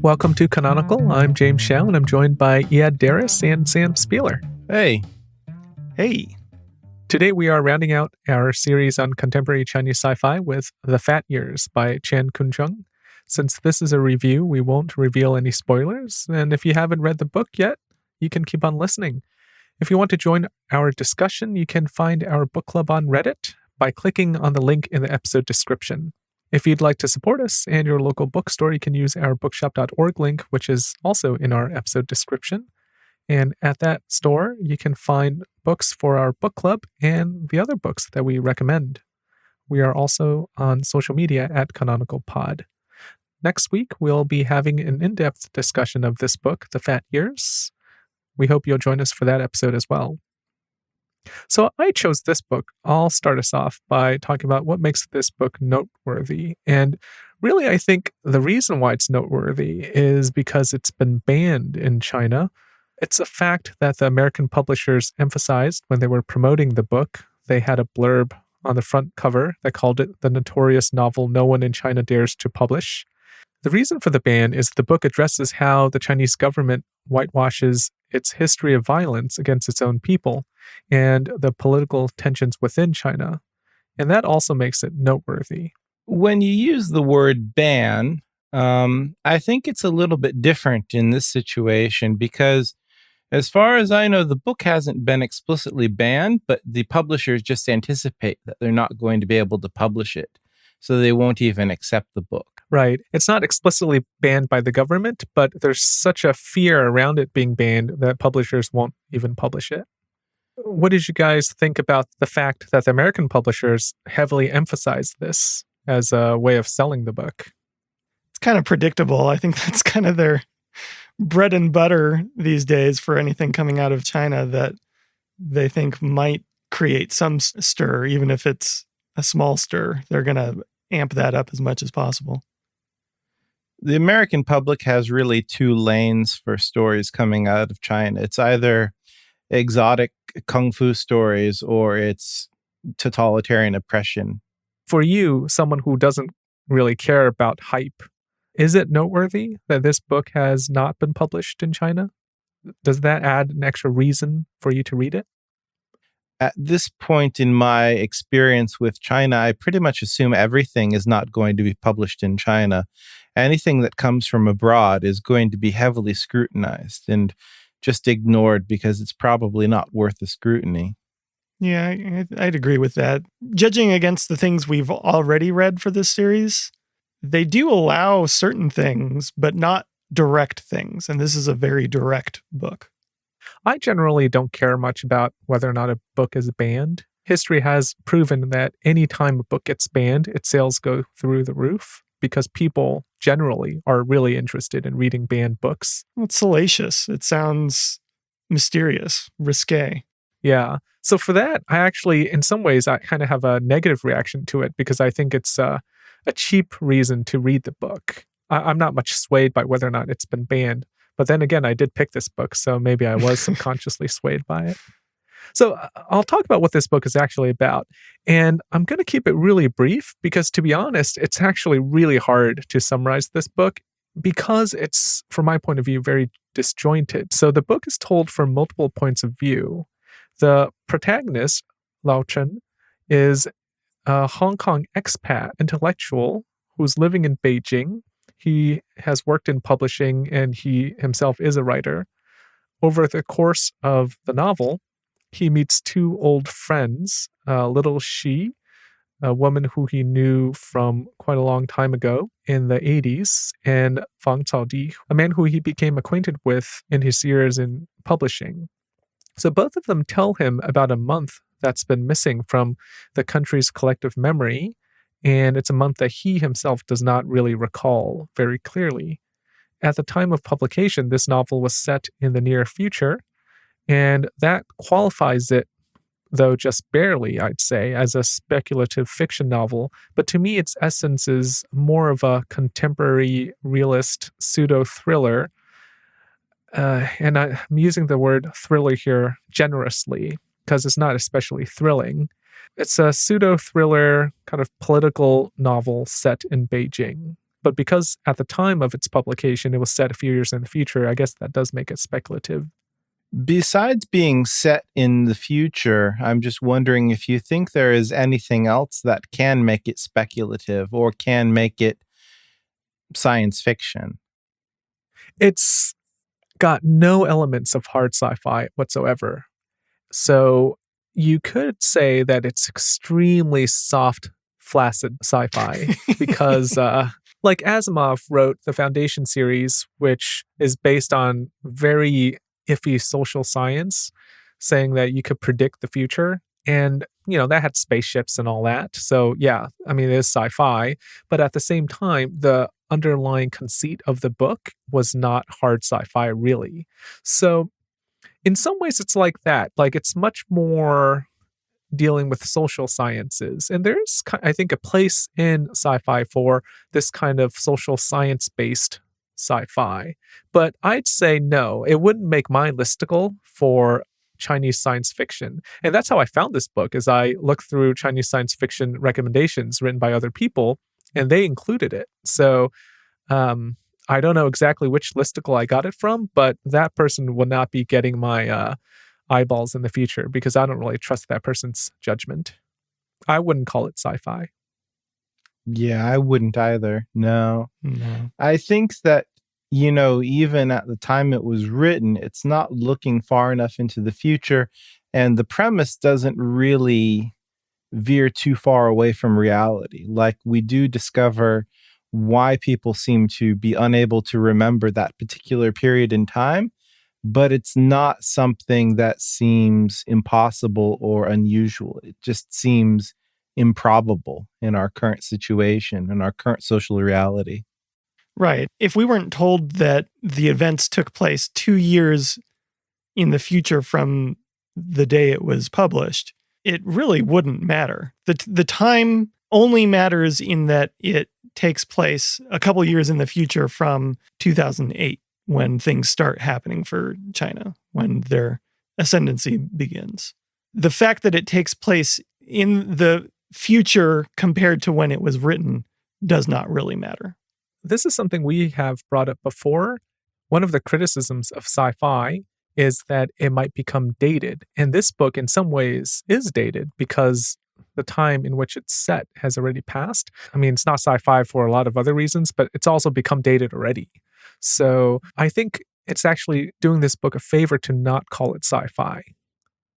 Welcome to Canonical. I'm James Shao, and I'm joined by Iad Darris and Sam Spieler. Hey. Hey. Today we are rounding out our series on contemporary Chinese sci-fi with The Fat Years by Koonchung. Since this is a review, we won't reveal any spoilers, and if you haven't read the book yet, you can keep on listening. If you want to join our discussion, you can find our book club on Reddit by clicking on the link in the episode description. If you'd like to support us and your local bookstore, you can use our bookshop.org link, which is also in our episode description. And at that store, you can find books for our book club and the other books that we recommend. We are also on social media at Canonical Pod. Next week, we'll be having an in-depth discussion of this book, The Fat Years. We hope you'll join us for that episode as well. So I chose this book. I'll start us off by talking about what makes this book noteworthy. And really, I think the reason why it's noteworthy is because it's been banned in China. It's a fact that the American publishers emphasized when they were promoting the book. They had a blurb on the front cover that called it the notorious novel no one in China dares to publish. The reason for the ban is the book addresses how the Chinese government whitewashes its history of violence against its own people and the political tensions within China. And that also makes it noteworthy. When you use the word ban, I think it's a little bit different in this situation because as far as I know, the book hasn't been explicitly banned, but the publishers just anticipate that they're not going to be able to publish it. So they won't even accept the book. Right. It's not explicitly banned by the government, but there's such a fear around it being banned that publishers won't even publish it. What did you guys think about the fact that the American publishers heavily emphasize this as a way of selling the book? It's kind of predictable. I think that's kind of their bread and butter these days for anything coming out of China that they think might create some stir, even if it's a small stir. They're going to amp that up as much as possible. The American public has really two lanes for stories coming out of China. It's either exotic kung fu stories or it's totalitarian oppression. For you, someone who doesn't really care about hype, is it noteworthy that this book has not been published in China? Does that add an extra reason for you to read it? At this point in my experience with China, I pretty much assume everything is not going to be published in China. Anything that comes from abroad is going to be heavily scrutinized and just ignored because it's probably not worth the scrutiny. Yeah, I'd agree with that. Judging against the things we've already read for this series, they do allow certain things, but not direct things. And this is a very direct book. I generally don't care much about whether or not a book is banned. History has proven that any time a book gets banned, its sales go through the roof because people generally are really interested in reading banned books. Well, it's salacious. It sounds mysterious, risque. Yeah. So for that, I actually, in some ways, I kind of have a negative reaction to it because I think it's a cheap reason to read the book. I'm not much swayed by whether or not it's been banned. But then again, I did pick this book, so maybe I was subconsciously swayed by it. So I'll talk about what this book is actually about. And I'm going to keep it really brief because, to be honest, it's actually really hard to summarize this book because it's, from my point of view, very disjointed. So the book is told from multiple points of view. The protagonist, Lao Chen, is a Hong Kong expat intellectual who's living in Beijing. He has worked in publishing and he himself is a writer. Over the course of the novel, he meets two old friends, little Shi, a woman who he knew from quite a long time ago in the 80s, and Fang Caodi, a man who he became acquainted with in his years in publishing. So both of them tell him about a month that's been missing from the country's collective memory, and it's a month that he himself does not really recall very clearly. At the time of publication, this novel was set in the near future, and that qualifies it, though just barely, I'd say, as a speculative fiction novel. But to me, its essence is more of a contemporary realist pseudo-thriller. And I'm using the word thriller here generously because it's not especially thrilling. It's a pseudo-thriller kind of political novel set in Beijing. But because at the time of its publication, it was set a few years in the future, I guess that does make it speculative. Besides being set in the future, I'm just wondering if you think there is anything else that can make it speculative or can make it science fiction. It's got no elements of hard sci-fi whatsoever. So you could say that it's extremely soft, flaccid sci-fi because like Asimov wrote the Foundation series, which is based on very iffy social science, saying that you could predict the future. And, that had spaceships and all that. So, yeah, I mean, it is sci fi. But at the same time, the underlying conceit of the book was not hard sci fi, really. So, in some ways, it's like that. Like, it's much more dealing with social sciences. And there's, I think, a place in sci fi for this kind of social science based sci fi. But I'd say no, it wouldn't make my listicle for Chinese science fiction. And that's how I found this book, is I looked through Chinese science fiction recommendations written by other people, and they included it. So I don't know exactly which listicle I got it from, but that person will not be getting my eyeballs in the future because I don't really trust that person's judgment. I wouldn't call it sci-fi. Yeah, I wouldn't either. No. No. I think that, even at the time it was written, it's not looking far enough into the future, and the premise doesn't really veer too far away from reality. Like, we do discover why people seem to be unable to remember that particular period in time, but it's not something that seems impossible or unusual. It just seems improbable in our current situation, in our current social reality. Right. If we weren't told that the events took place 2 years in the future from the day it was published, it really wouldn't matter. The time only matters in that it takes place a couple years in the future from 2008, when things start happening for China, when their ascendancy begins. The fact that it takes place in the future compared to when it was written does not really matter. This is something we have brought up before. One of the criticisms of sci-fi is that it might become dated. And this book, in some ways, is dated because the time in which it's set has already passed. I mean, it's not sci-fi for a lot of other reasons, but it's also become dated already. So I think it's actually doing this book a favor to not call it sci-fi,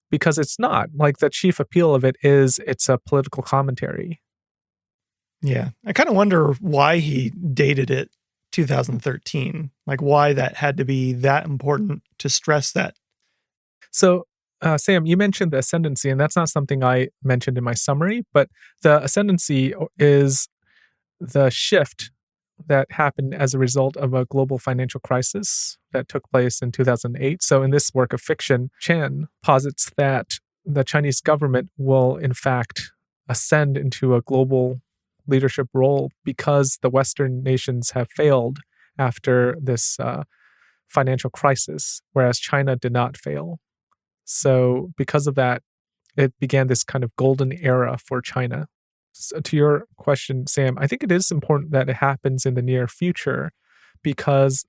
because it's not. Like, the chief appeal of it is it's a political commentary. Yeah. I kind of wonder why he dated it 2013, like why that had to be that important to stress that. So, Sam, you mentioned the ascendancy, and that's not something I mentioned in my summary, but the ascendancy is the shift that happened as a result of a global financial crisis that took place in 2008. So in this work of fiction, Chen posits that the Chinese government will, in fact, ascend into a global leadership role because the Western nations have failed after this financial crisis, whereas China did not fail. So because of that, it began this kind of golden era for China. So to your question, Sam, I think it is important that it happens in the near future because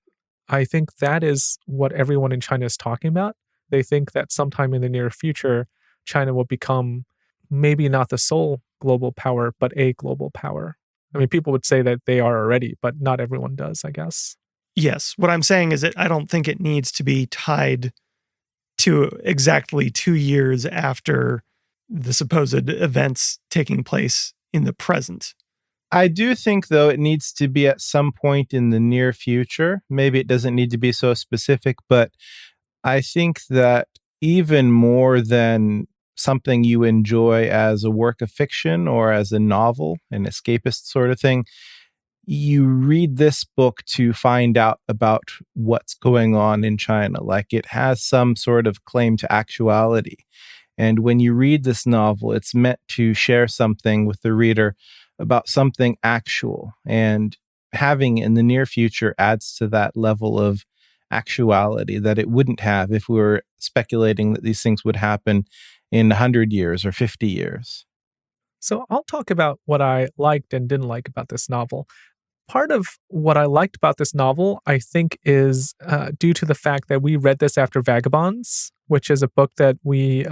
I think that is what everyone in China is talking about. They think that sometime in the near future, China will become maybe not the sole global power, but a global power. I mean, people would say that they are already, but not everyone does, I guess. Yes. What I'm saying is that I don't think it needs to be tied to exactly 2 years after the supposed events taking place in the present. I do think, though, it needs to be at some point in the near future. Maybe it doesn't need to be so specific, but I think that even more than something you enjoy as a work of fiction or as a novel, an escapist sort of thing, you read this book to find out about what's going on in China. Like, it has some sort of claim to actuality. And when you read this novel, it's meant to share something with the reader about something actual. And having it in the near future adds to that level of actuality that it wouldn't have if we were speculating that these things would happen in 100 years or 50 years. So I'll talk about what I liked and didn't like about this novel. Part of what I liked about this novel, I think, is due to the fact that we read this after Vagabonds, which is a book that we,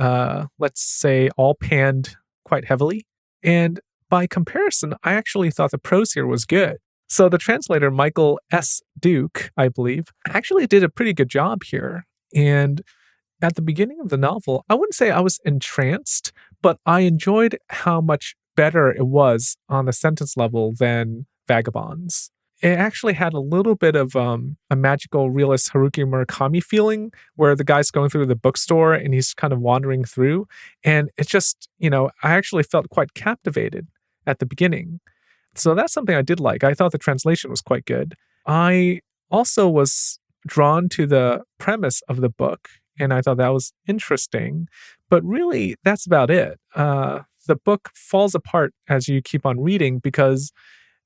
let's say, all panned quite heavily. And by comparison, I actually thought the prose here was good. So the translator, Michael S. Duke, I believe, actually did a pretty good job here. And at the beginning of the novel, I wouldn't say I was entranced, but I enjoyed how much better it was on the sentence level than Vagabonds. It actually had a little bit of a magical realist Haruki Murakami feeling where the guy's going through the bookstore and he's kind of wandering through. And it's just, I actually felt quite captivated at the beginning. So that's something I did like. I thought the translation was quite good. I also was drawn to the premise of the book, and I thought that was interesting. But really, that's about it. The book falls apart as you keep on reading because,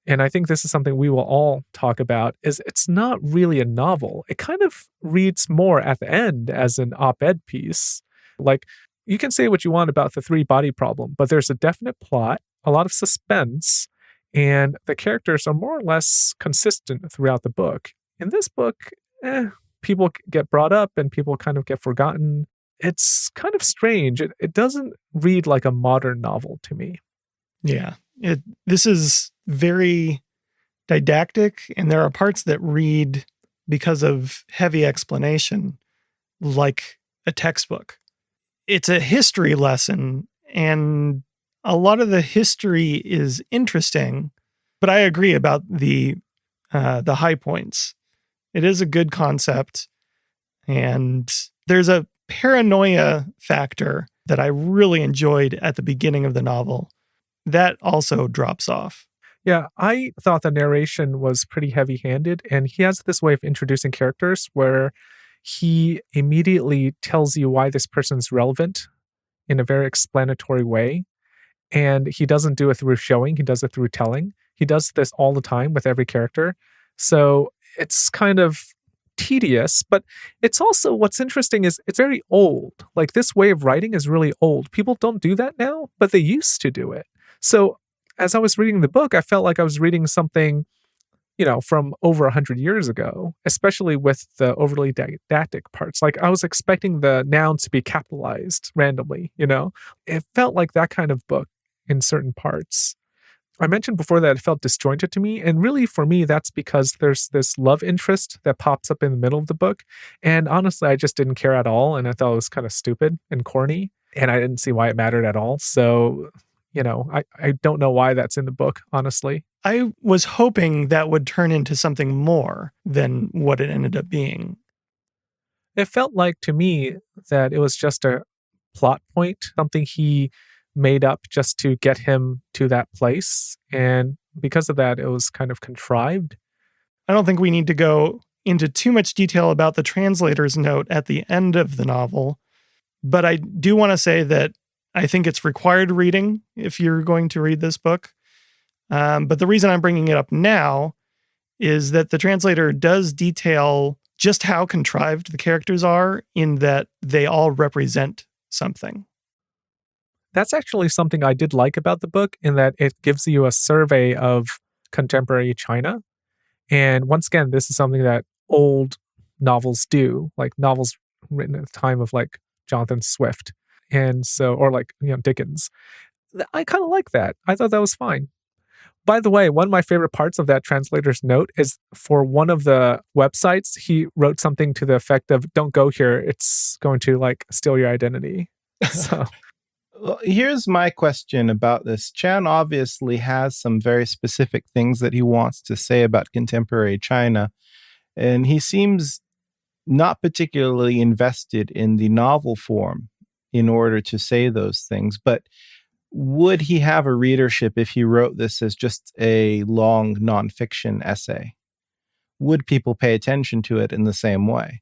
and I think this is something we will all talk about, is it's not really a novel. It kind of reads more at the end as an op-ed piece. Like, you can say what you want about the three-body problem, but there's a definite plot, a lot of suspense, and the characters are more or less consistent throughout the book. In this book, people get brought up and people kind of get forgotten. It's kind of strange. It doesn't read like a modern novel to me. Yeah. This is very didactic, and there are parts that read, because of heavy explanation, like a textbook. It's a history lesson, and a lot of the history is interesting, but I agree about the high points. It is a good concept, and there's a paranoia factor that I really enjoyed at the beginning of the novel. That also drops off. Yeah, I thought the narration was pretty heavy-handed, and he has this way of introducing characters where he immediately tells you why this person's relevant in a very explanatory way. And he doesn't do it through showing, he does it through telling. He does this all the time with every character. So it's kind of tedious, but it's also, what's interesting is it's very old. Like, this way of writing is really old. People don't do that now, but they used to do it. So as I was reading the book, I felt like I was reading something, from over 100 years ago, especially with the overly didactic parts. Like, I was expecting the nouns to be capitalized randomly, It felt like that kind of book in certain parts. I mentioned before that it felt disjointed to me, and really for me, that's because there's this love interest that pops up in the middle of the book, and honestly, I just didn't care at all, and I thought it was kind of stupid and corny, and I didn't see why it mattered at all. So, I don't know why that's in the book, honestly. I was hoping that would turn into something more than what it ended up being. It felt like to me that it was just a plot point, something he made up just to get him to that place. And because of that, it was kind of contrived. I don't think we need to go into too much detail about the translator's note at the end of the novel, but I do want to say that I think it's required reading if you're going to read this book. But the reason I'm bringing it up now is that the translator does detail just how contrived the characters are, in that they all represent something. That's actually something I did like about the book, in that it gives you a survey of contemporary China. And once again, this is something that old novels do, like novels written at the time of like Jonathan Swift. And so, or like, Dickens. I kind of like that. I thought that was fine. By the way, one of my favorite parts of that translator's note is for one of the websites, he wrote something to the effect of, "Don't go here. It's going to like steal your identity." So Well, here's my question about this. Chan obviously has some very specific things that he wants to say about contemporary China, and he seems not particularly invested in the novel form in order to say those things. But would he have a readership if he wrote this as just a long nonfiction essay? Would people pay attention to it in the same way?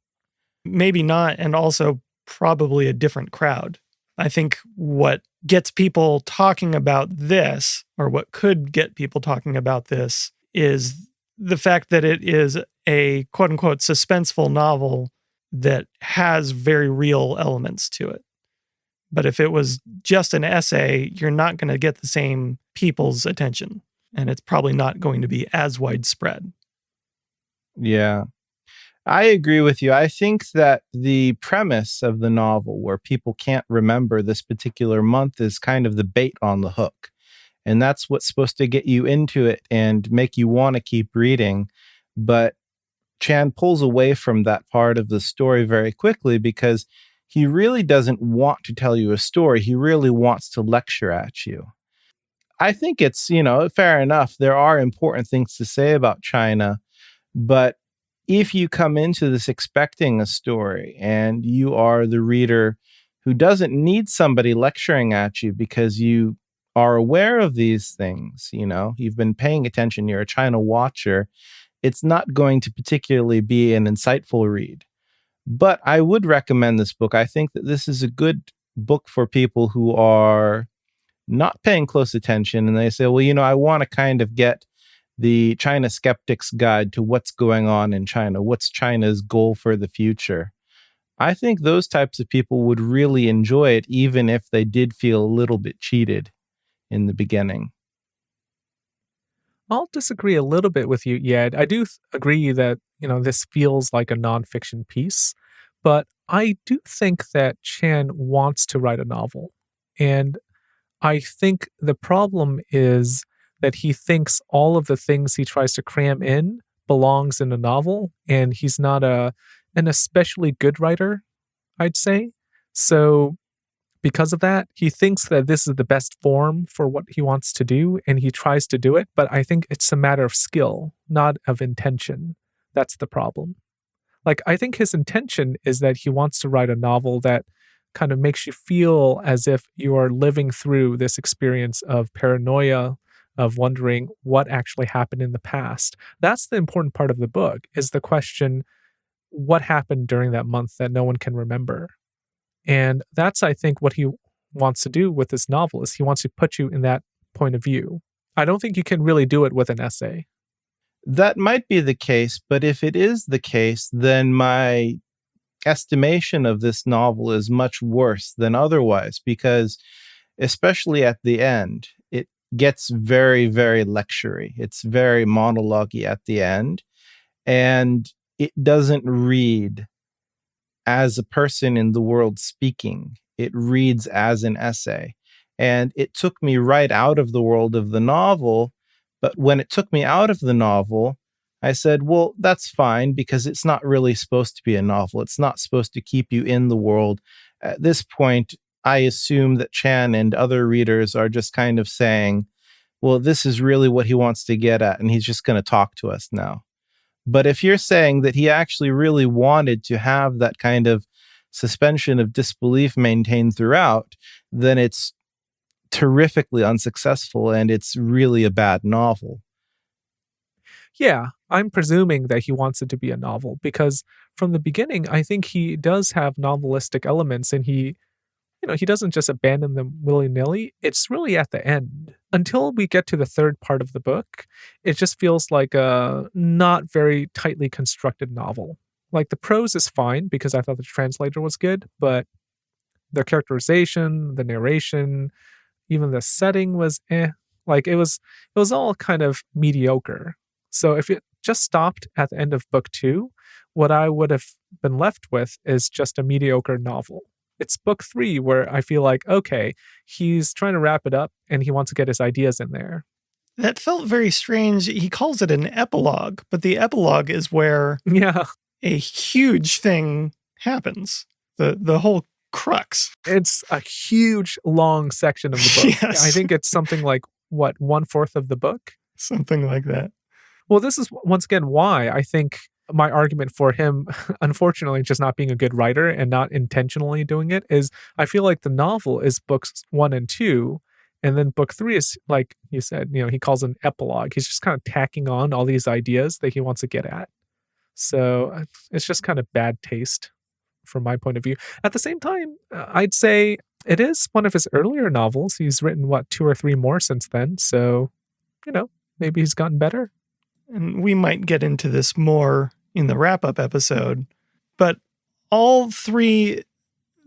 Maybe not, and also probably a different crowd. I think what gets people talking about this, or what could get people talking about this, is the fact that it is a quote unquote suspenseful novel that has very real elements to it. But if it was just an essay, you're not going to get the same people's attention. and it's probably not going to be as widespread. Yeah. I agree with you. I think that the premise of the novel, where people can't remember this particular month, is kind of the bait on the hook. And that's what's supposed to get you into it and make you want to keep reading. But Chan pulls away from that part of the story very quickly because he really doesn't want to tell you a story. He really wants to lecture at you. I think it's, fair enough. There are important things to say about China, but if you come into this expecting a story and you are the reader who doesn't need somebody lecturing at you because you are aware of these things, you've been paying attention, you're a China watcher, it's not going to particularly be an insightful read. But I would recommend this book. I think that this is a good book for people who are not paying close attention and they say, well, I want to kind of get the China Skeptic's Guide to what's going on in China. What's China's goal for the future? I think those types of people would really enjoy it, even if they did feel a little bit cheated in the beginning. I'll disagree a little bit with you, Yed. I do agree that, this feels like a nonfiction piece, but I do think that Chan wants to write a novel. And I think the problem is that he thinks all of the things he tries to cram in belongs in a novel, and he's not an especially good writer, I'd say. So because of that, he thinks that this is the best form for what he wants to do, and he tries to do it, but I think it's a matter of skill, not of intention. That's the problem. Like, I think his intention is that he wants to write a novel that kind of makes you feel as if you are living through this experience of paranoia, of wondering what actually happened in the past. That's the important part of the book, is the question, what happened during that month that no one can remember? And that's, I think, what he wants to do with this novel, is he wants to put you in that point of view. I don't think you can really do it with an essay. That might be the case, but if it is the case, then my estimation of this novel is much worse than otherwise, because especially at the end, it gets very, very lectury. It's very monologue-y at the end, and it doesn't read as a person in the world speaking. It reads as an essay. And it took me right out of the world of the novel. But when it took me out of the novel, I said, well, that's fine, because it's not really supposed to be a novel. It's not supposed to keep you in the world. At this point, I assume that Chan and other readers are just kind of saying, well, this is really what he wants to get at, and he's just going to talk to us now. But if you're saying that he actually really wanted to have that kind of suspension of disbelief maintained throughout, then it's terrifically unsuccessful and it's really a bad novel. Yeah, I'm presuming that he wants it to be a novel, because from the beginning, I think he does have novelistic elements, and he doesn't just abandon them willy-nilly. It's really at the end. Until we get to the third part of the book, it just feels like a not very tightly constructed novel. Like, the prose is fine because I thought the translator was good, but the characterization, the narration, even the setting was Like, it was all kind of mediocre. So if it just stopped at the end of book 2, what I would have been left with is just a mediocre novel. It's book 3 where I feel like, okay, he's trying to wrap it up and he wants to get his ideas in there. That felt very strange. He calls it an epilogue, but the epilogue is where Yeah, a huge thing happens. The whole crux. it's a huge, long section of the book. Yes. I think it's something like, what, 1/4 of the book? Something like that. Well, this is once again why I think my argument for him, unfortunately, just not being a good writer and not intentionally doing it, is I feel like the novel is books 1 and 2. And then book 3 is, like you said, he calls an epilogue. He's just kind of tacking on all these ideas that he wants to get at. So it's just kind of bad taste from my point of view. At the same time, I'd say it is one of his earlier novels. He's written, 2 or 3 more since then. So, maybe he's gotten better. And we might get into this more in the wrap-up episode, but all 3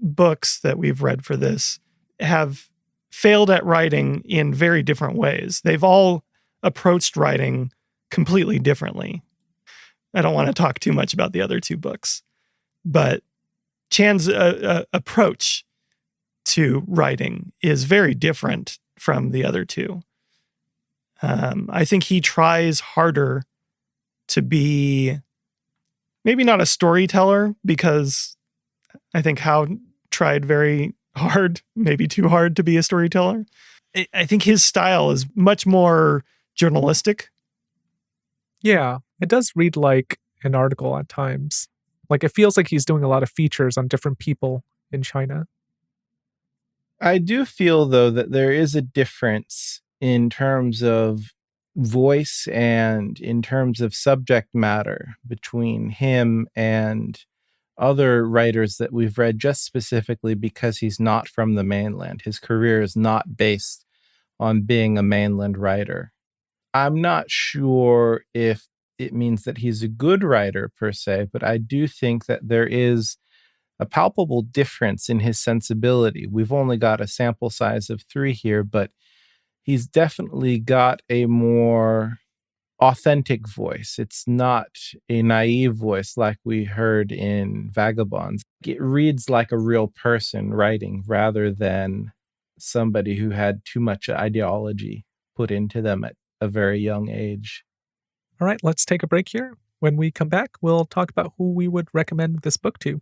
books that we've read for this have failed at writing in very different ways. They've all approached writing completely differently. I don't want to talk too much about the other two books, but Chan's approach to writing is very different from the other two. I think he tries harder to be maybe not a storyteller, because I think Hao tried very hard, maybe too hard, to be a storyteller. I think his style is much more journalistic. Yeah, it does read like an article at times. Like it feels like he's doing a lot of features on different people in China. I do feel, though, that there is a difference in terms of voice and in terms of subject matter between him and other writers that we've read, just specifically because he's not from the mainland. His career is not based on being a mainland writer. I'm not sure if it means that he's a good writer per se, but I do think that there is a palpable difference in his sensibility. We've only got a sample size of 3 here, but he's definitely got a more authentic voice. It's not a naive voice like we heard in Vagabonds. It reads like a real person writing rather than somebody who had too much ideology put into them at a very young age. All right, let's take a break here. When we come back, we'll talk about who we would recommend this book to.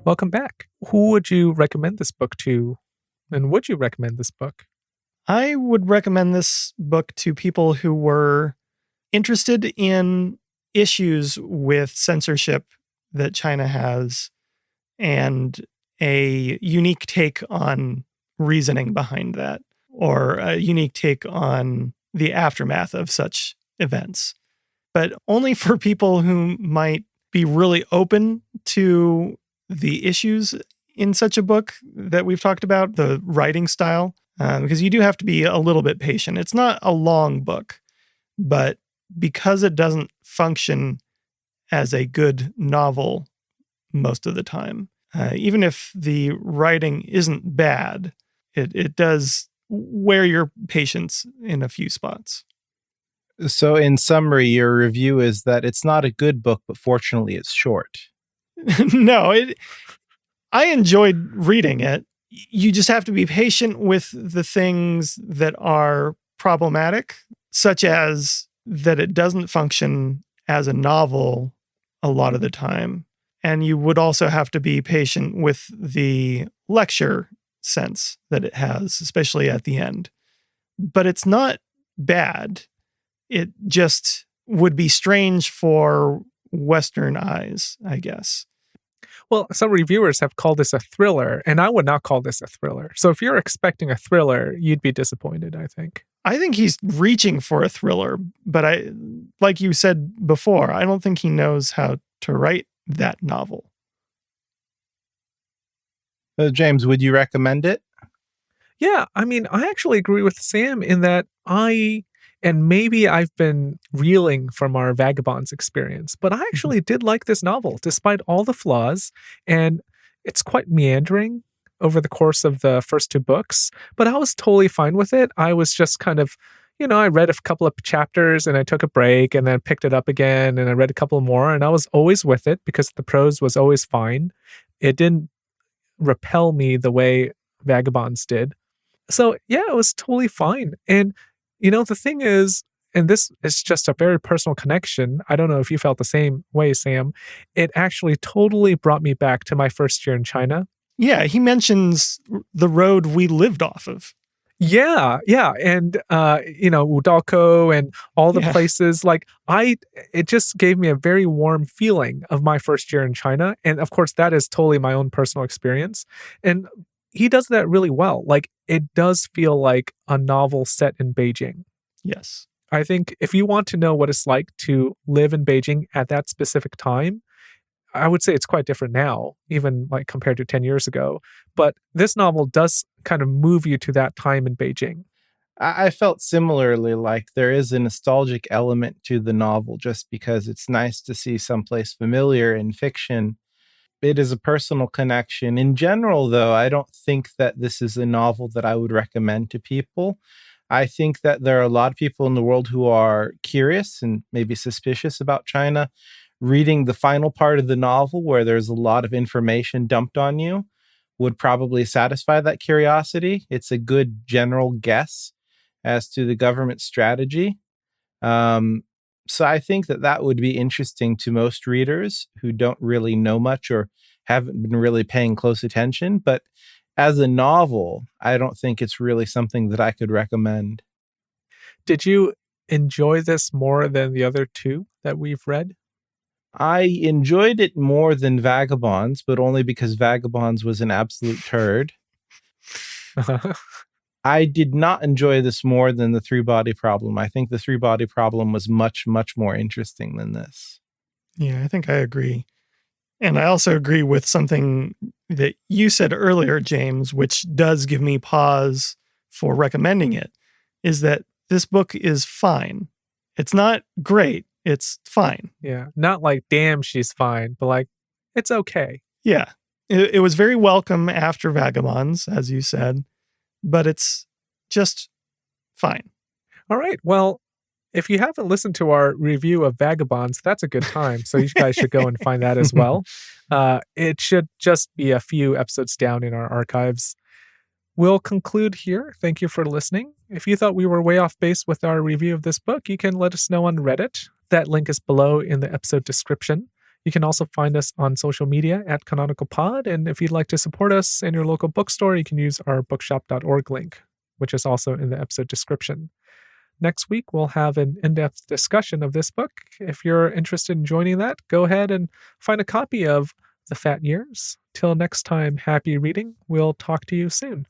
Welcome back. Who would you recommend this book to? And would you recommend this book? I would recommend this book to people who were interested in issues with censorship that China has and a unique take on reasoning behind that, or a unique take on the aftermath of such events. But only for people who might be really open to the issues in such a book that we've talked about, the writing style, because you do have to be a little bit patient. It's not a long book, but because it doesn't function as a good novel most of the time, even if the writing isn't bad, it does wear your patience in a few spots. So in summary, your review is that it's not a good book, but fortunately it's short. No, I enjoyed reading it. You just have to be patient with the things that are problematic, such as that it doesn't function as a novel a lot of the time. And you would also have to be patient with the lecture sense that it has, especially at the end. But it's not bad. It just would be strange for Western eyes, I guess. Well, some reviewers have called this a thriller, and I would not call this a thriller. So if you're expecting a thriller, you'd be disappointed, I think. I think he's reaching for a thriller, but like you said before, I don't think he knows how to write that novel. James, would you recommend it? Yeah, I mean, I actually agree with Sam in that and maybe I've been reeling from our Vagabonds experience, but I actually did like this novel despite all the flaws, and it's quite meandering over the course of the first 2 books, but I was totally fine with it. I was just kind of, I read a couple of chapters and I took a break and then picked it up again and I read a couple more, and I was always with it because the prose was always fine. It didn't repel me the way Vagabonds did. So yeah, it was totally fine. And the thing is, and this is just a very personal connection, I don't know if you felt the same way, Sam, it actually totally brought me back to my first year in China. Yeah, he mentions the road we lived off of. Yeah, and, Udalco and all the Yeah. places, it just gave me a very warm feeling of my first year in China, and, of course, that is totally my own personal experience, and he does that really well, it does feel like a novel set in Beijing. Yes. I think if you want to know what it's like to live in Beijing at that specific time, I would say it's quite different now, even compared to 10 years ago. But this novel does kind of move you to that time in Beijing. I felt similarly, like there is a nostalgic element to the novel just because it's nice to see someplace familiar in fiction. It is a personal connection. In general, though, I don't think that this is a novel that I would recommend to people. I think that there are a lot of people in the world who are curious and maybe suspicious about China. Reading the final part of the novel, where there's a lot of information dumped on you, would probably satisfy that curiosity. It's a good general guess as to the government strategy. Um, so I think that that would be interesting to most readers who don't really know much or haven't been really paying close attention. But as a novel, I don't think it's really something that I could recommend. Did you enjoy this more than the other two that we've read? I enjoyed it more than Vagabonds, but only because Vagabonds was an absolute turd. I did not enjoy this more than the Three Body Problem. I think the Three Body Problem was much, much more interesting than this. Yeah, I think I agree. And I also agree with something that you said earlier, James, which does give me pause for recommending it, is that this book is fine. It's not great. It's fine. Yeah. Not like, damn, she's fine, but it's okay. Yeah. It was very welcome after Vagabonds, as you said, but it's just fine. All right. Well, if you haven't listened to our review of Vagabonds, that's a good time. So you guys should go and find that as well. It should just be a few episodes down in our archives. We'll conclude here. Thank you for listening. If you thought we were way off base with our review of this book, you can let us know on Reddit. That link is below in the episode description. You can also find us on social media at Canonical Pod. And if you'd like to support us in your local bookstore, you can use our bookshop.org link, which is also in the episode description. Next week, we'll have an in-depth discussion of this book. If you're interested in joining that, go ahead and find a copy of The Fat Years. Till next time, happy reading. We'll talk to you soon.